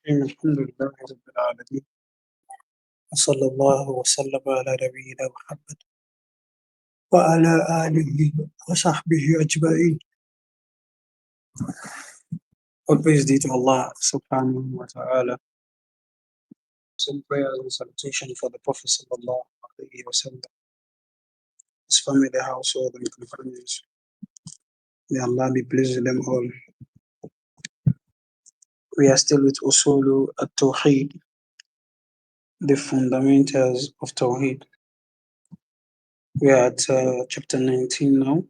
الحمد لله رب العالمين، وصلى الله وسلم على نبينا محمد وعلى آله وصحبه أجمعين. All praise be to Allah subhanahu wa ta'ala. Some prayers and salutation for the Prophet sallallahu alayhi wa sallam, his family, household, and companions. May Allah be pleased with them all. We are still with Usulu at-Tawheed, the fundamentals of Tawheed. We are at chapter 19 now,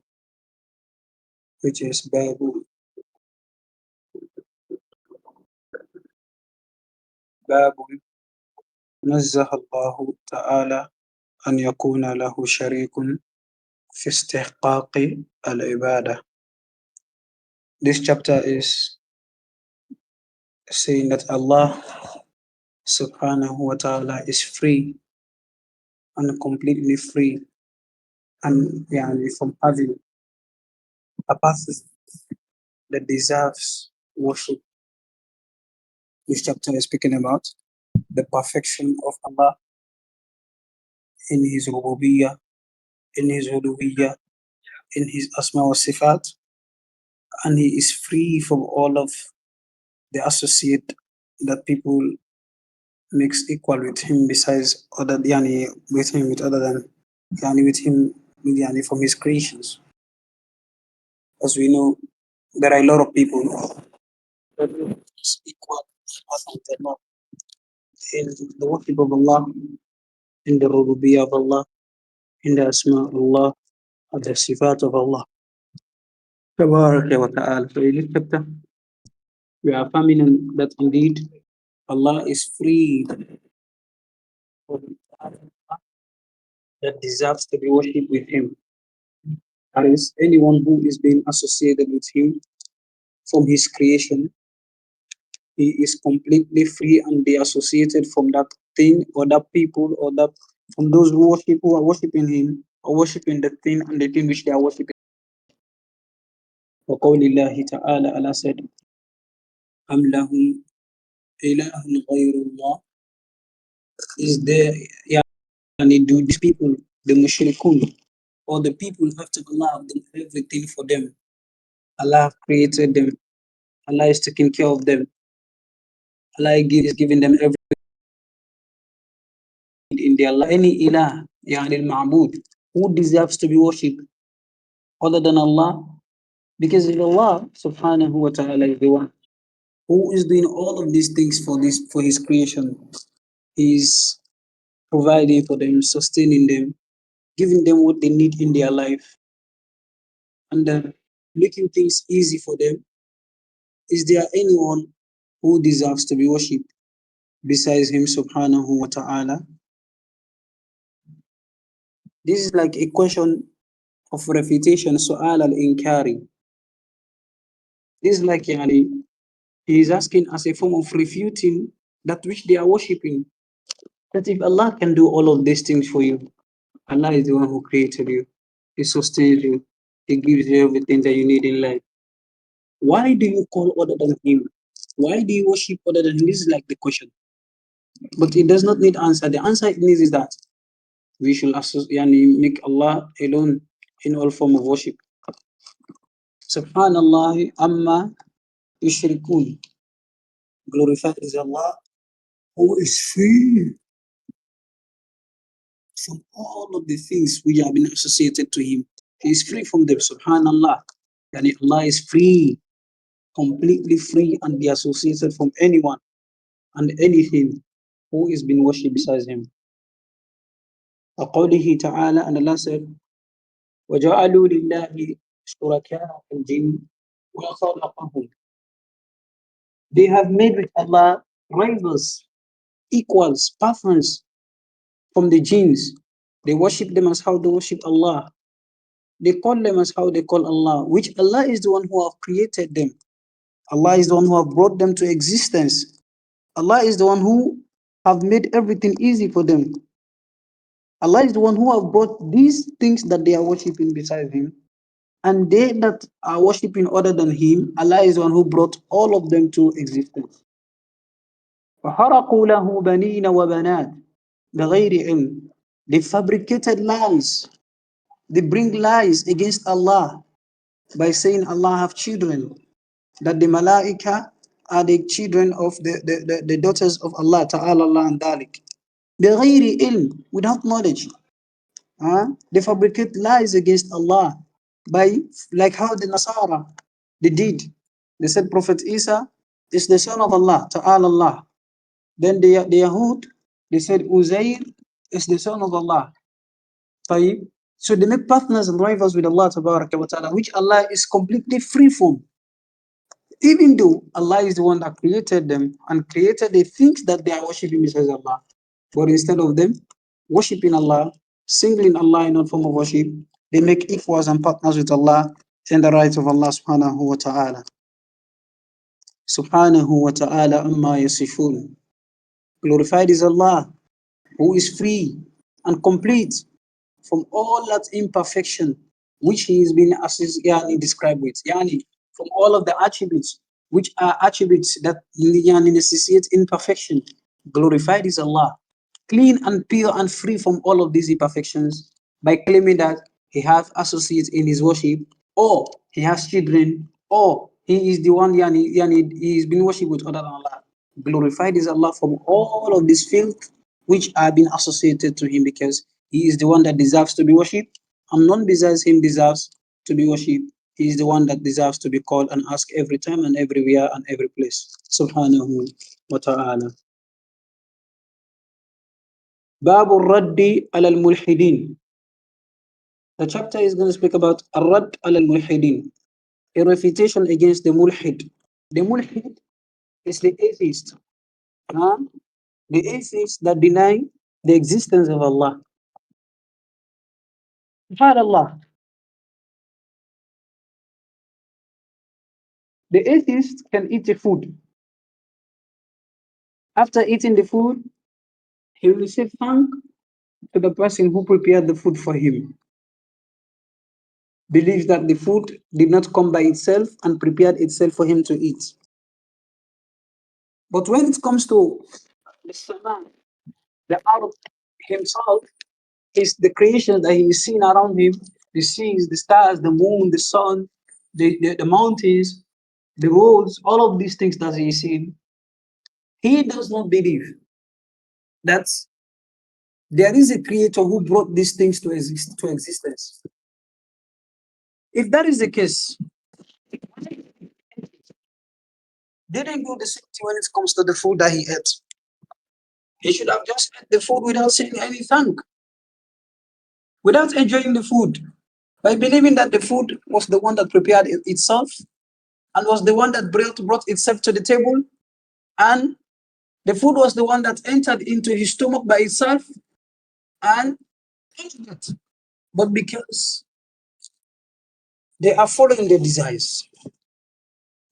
which is Babu نزه الله تعالى أن يكون له شريك في استحقاق العبادة. This chapter is saying that Allah subhanahu wa ta'ala is free and completely free and from having a person that deserves worship. This chapter is speaking about the perfection of Allah in His rububiyyah, in His uluhiyyah, in His asma wa sifat, and He is free from all of the associate that people mix equal with Him besides other with Him with other than with Him from His creations. As we know, there are a lot of people that mix equal with Allah in the worship of Allah, in the rububiyyah of Allah, in the asma of Allah, and the sifat of Allah. Tabaraka wa ta'ala. So in this chapter, we are affirming that indeed Allah is free from that deserves to be worshipped with Him. That is, anyone who is being associated with Him from His creation, he is completely free and be associated from that thing or that people or that from those who are worshiping Him or worshiping the thing and the thing which they are worshiping. وقول الله تعالى, Allah said, أم لهم إله غير الله? Is there, do these people, the mushrikun, or the people after Allah have done everything for them? Allah have created them. Allah is taking care of them. Allah is giving them everything in their life. Any ilah, al-ma'bud, who deserves to be worshipped other than Allah? Because Allah subhanahu wa ta'ala is the one who is doing all of these things for His creation. He is providing for them, sustaining them, giving them what they need in their life, and making things easy for them. Is there anyone who deserves to be worshipped besides Him subhanahu wa ta'ala? This is like a question of refutation, su'al al-inkari. This is like he is asking as a form of refuting that which they are worshipping. That if Allah can do all of these things for you, Allah is the one who created you, He sustains you, He gives you everything that you need in life. Why do you call other than Him? Why do you worship other than Him? This is like the question. But it does not need answer. The answer it needs is that we should make Allah alone in all form of worship. Subhanallah amma yushrikun. Glorified is Allah who is free from all of the things which have been associated to Him. He is free from them. Subhanallah. Yani Allah is free, completely free and be associated from anyone and anything who is being worshipped besides Him. وقوله تعالى, and Allah said, وَجَعَلُوا لِلَّهِ شُرَكَاءَ الْجِنِّ وَخَلَقَهُمْ. They have made with Allah rivals, equals, partners from the jinns. They worship them as how they worship Allah. They call them as how they call Allah, which Allah is the one who have created them. Allah is the one who have brought them to existence. Allah is the one who have made everything easy for them. Allah is the one who have brought these things that they are worshipping besides Him. And they that are worshipping other than Him, Allah is the one who brought all of them to existence. وَحَرَقُوا لَهُ بَنِينَ وَبَنَاتٍ بِغَيْرِ عِلْمٍ. They fabricated lies. They bring lies against Allah by saying Allah have children, that the malaika are the children of the daughters of Allah Ta'ala Allah and Dalik. بِغَيْرِ ilm, without knowledge. They fabricate lies against Allah by, like how the Nasara they did. They said Prophet Isa is the son of Allah Ta'ala Allah. Then the Yahud they said Uzair is the son of Allah. طيب. So they make partners and rivals with Allah Ta'ala, which Allah is completely free from. Even though Allah is the one that created them and created the things that they are worshipping besides Allah. But instead of them worshipping Allah, singling Allah in one form of worship, they make equals and partners with Allah in the rights of Allah subhanahu wa ta'ala. Subhanahu wa ta'ala amma yasifun. Glorified is Allah, who is free and complete from all that imperfection which he is being described with. Yani, from all of the attributes which are attributes that necessitate imperfection. Glorified is Allah, clean and pure and free from all of these imperfections, by claiming that he has associates in his worship, or he has children, or he is the one he is being worshipped with other than Allah. Glorified is Allah from all of this filth which are being associated to him, because he is the one that deserves to be worshipped, and none besides him deserves to be worshipped. He is the one that deserves to be called and asked every time and everywhere and every place. Subhanahu wa ta'ala. Babu Raddi al Mulhidin. The chapter is going to speak about Rad al Mulhidin, a refutation against the Mulhid. The Mulhid is the atheist. Huh? The atheists that deny the existence of Allah. SubhanAllah. The atheist can eat a food. After eating the food, he will say thank to the person who prepared the food for him. Believes that the food did not come by itself and prepared itself for him to eat. But when it comes to the Sama, the earth himself is the creation that he is seeing around him, the seas, the stars, the moon, the sun, the mountains, the roads, all of these things that he is seeing. He does not believe that there is a creator who brought these things to existence. If that is the case, didn't do the same thing when it comes to the food that he ate. He should have just ate the food without saying any thank, without enjoying the food, by believing that the food was the one that prepared itself and was the one that brought itself to the table, and the food was the one that entered into his stomach by itself and ate it. But because they are following their desires,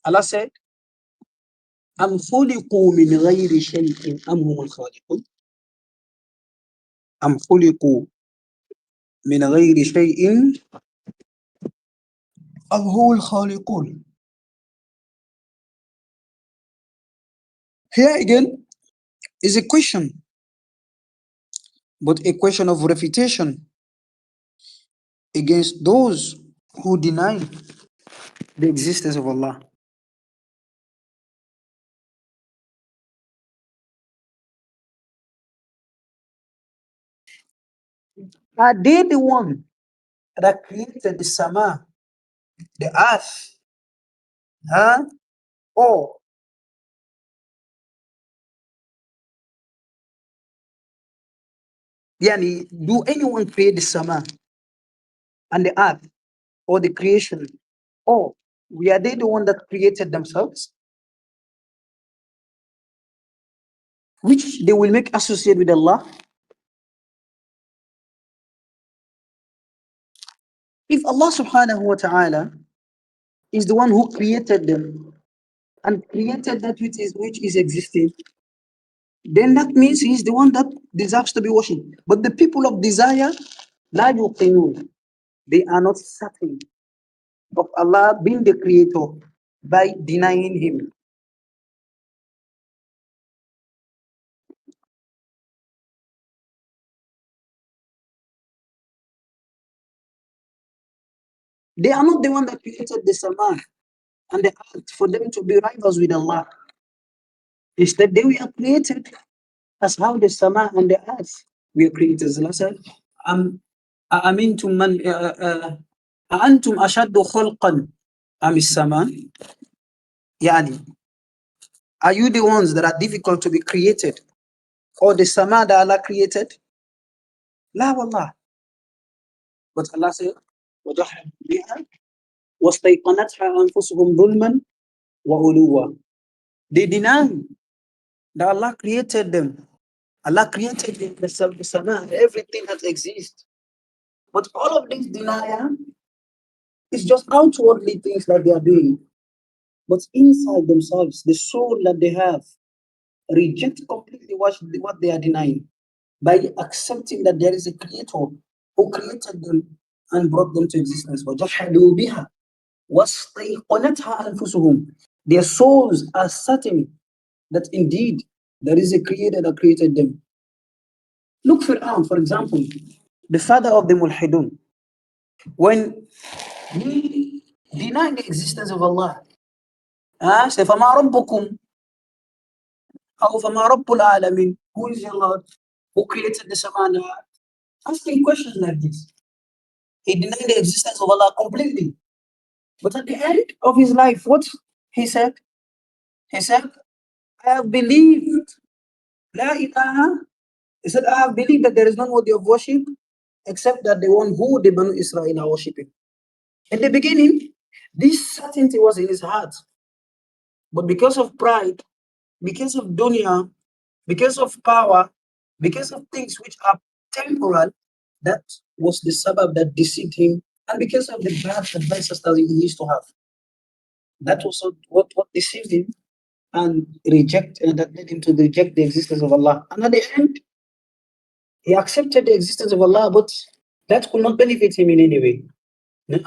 Allah said, أم خلقوا من غير شيء أم هم الخالقون أم خلقوا من غير شيء أم هم الخالقون. Here again is a question, but a question of refutation against those who deny the existence of Allah. Are they the one that created the sama, the earth? Huh? Or yani, do anyone create the sama and the earth or the creation? Or were they the one that created themselves? Which they will make associate with Allah? If Allah subhanahu wa ta'ala is the one who created them and created that which is existing, then that means he is the one that deserves to be worshipped. But the people of desire, la yuqinun, they are not certain of Allah being the creator by denying him. They are not the one that created the sama and the earth for them to be rivals with Allah. Instead, they were created as how the sama and the earth were created. Allah said, "Am أأمنتم من أأنتم أشد خلقا أم السماء?" Yani, are you the ones that are difficult to be created, or the sama that Allah created? La wallah. But Allah said, وَجَحَدُوا بِهَا وَاسْتَيْقَنَتْهَا أَنفُسُهُمْ ظُلْمًا وَعُلُوًّا. They deny that Allah created them. Allah created the sama, everything that exists. But all of this denial is just outwardly things that they are doing. But inside themselves, the soul that they have reject completely what they are denying by accepting that there is a creator who created them and brought them to existence. وَجَحَدُوا بِهَا وَاسْتَيْقَنَتْهَا أَنفُسُهُم. Their souls are certain that indeed there is a creator that created them. Look Fir'aun, for example, the father of the Mulhidun. When he denied the existence of Allah, say, فَمَا رَبُّكُمْ أو فَمَا رَبُّ الْعَالَمِينَ, who is your Lord? Who created the Samana? Asking questions like this. He denied the existence of Allah completely. But at the end of his life, what he said? He said, I have believed. La ilaha. He said, I have believed that there is no worthy of worship except that the one who the Banu Israel are worshipping. In the beginning, this certainty was in his heart. But because of pride, because of dunya, because of power, because of things which are temporal, that was the sabab that deceived him. And because of the bad advices that he used to have, that was what deceived him and that led him to reject the existence of Allah. And at the end, he accepted the existence of Allah, but that could not benefit him in any way. No,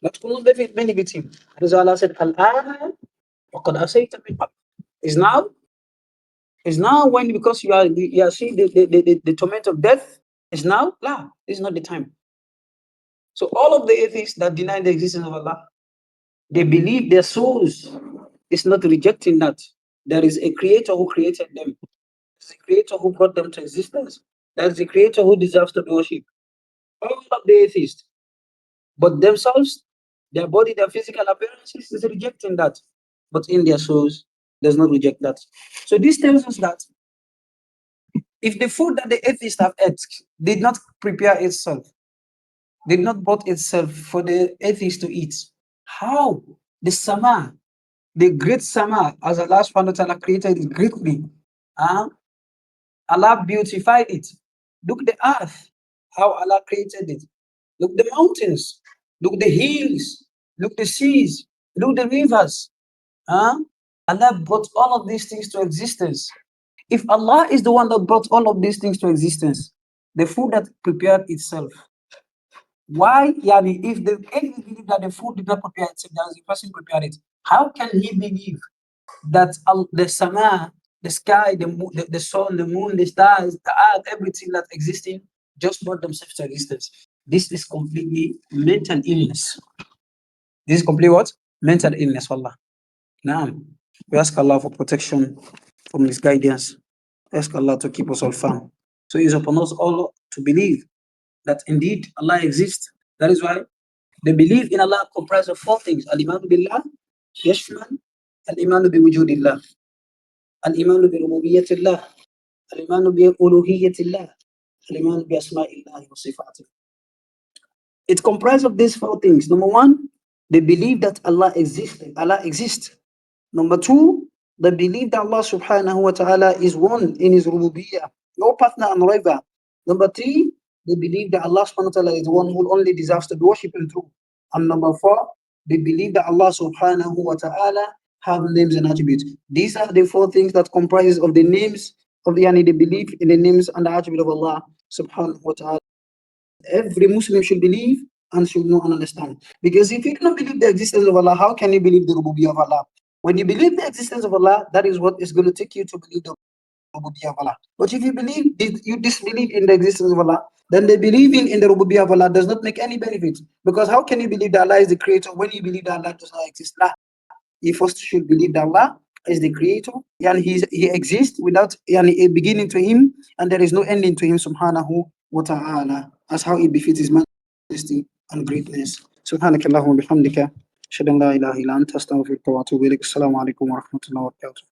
that could not benefit him. As Allah said, Al-An, وَقَدْ أَسَيْتَ مِنْ قَبْلِ. Is now, when, because you are seeing the torment of death, is now, la, this is not the time. So all of the atheists that deny the existence of Allah, they believe their souls is not rejecting that. There is a creator who created them. There's a creator who brought them to existence. There's a creator who deserves to be worshipped. All of the atheists. But themselves, their body, their physical appearances is rejecting that. But in their souls, does not reject that. So this tells us that if the food that the atheists have ate did not prepare itself, did not brought itself for the atheists to eat, how the sama, the great sama, as Allah subhanahu wa ta'ala created it greatly, Allah beautified it. Look the earth, how Allah created it. Look the mountains, look the hills, look the seas, look the rivers. Allah brought all of these things to existence. If Allah is the one that brought all of these things to existence, the food that prepared itself, why, yani, if the enemy believe that the food did not prepare itself, that the person prepared it, how can he believe that the sama, the sky, the sun, the moon, the stars, the earth, everything that existing just brought themselves to existence? This is completely mental illness. This is completely what? Mental illness, wallah. Now, we ask Allah for protection from His guidance. We ask Allah to keep us all firm. So it is upon us all to believe that indeed Allah exists. That is why the belief in Allah comprises of four things. Al-Imanu Billah, Yashman, Al-Imanu bi Wujudillah, Al-Imanu bi Rububiyatillah, Al-Imanu bi Uluhiyatillah, Al-Imanu bi Asma'illah wa Sifatih. It comprises of these four things. Number one, the belief that Allah exists. Number two, the belief that Allah subhanahu wa ta'ala is one in His rububiyyah, no partner and rival. Number three, the belief that Allah subhanahu wa ta'ala is one who only deserves to be worshipped and true. And number four, the belief that Allah subhanahu wa ta'ala have names and attributes. These are the four things that comprise of the names of the belief in the names and the attribute of Allah subhanahu wa ta'ala. Every Muslim should believe and should know and understand. Because if you do not believe the existence of Allah, how can you believe the rububiyyah of Allah? When you believe the existence of Allah, that is what is going to take you to believe the rububiyyah of Allah. But if you disbelieve in the existence of Allah, then the believing in the rububiyyah of Allah does not make any benefit. Because how can you believe that Allah is the creator when you believe that Allah does not exist? La. You first should believe that Allah is the creator, and he exists without a beginning to him, and there is no ending to him, subhanahu wa ta'ala, as how it befits his majesty and greatness. سبحانك اللهم وبحمدك أشهد أن لا إله إلا أنت أستغفرك وأتوب إليك السلام عليكم ورحمة الله وبركاته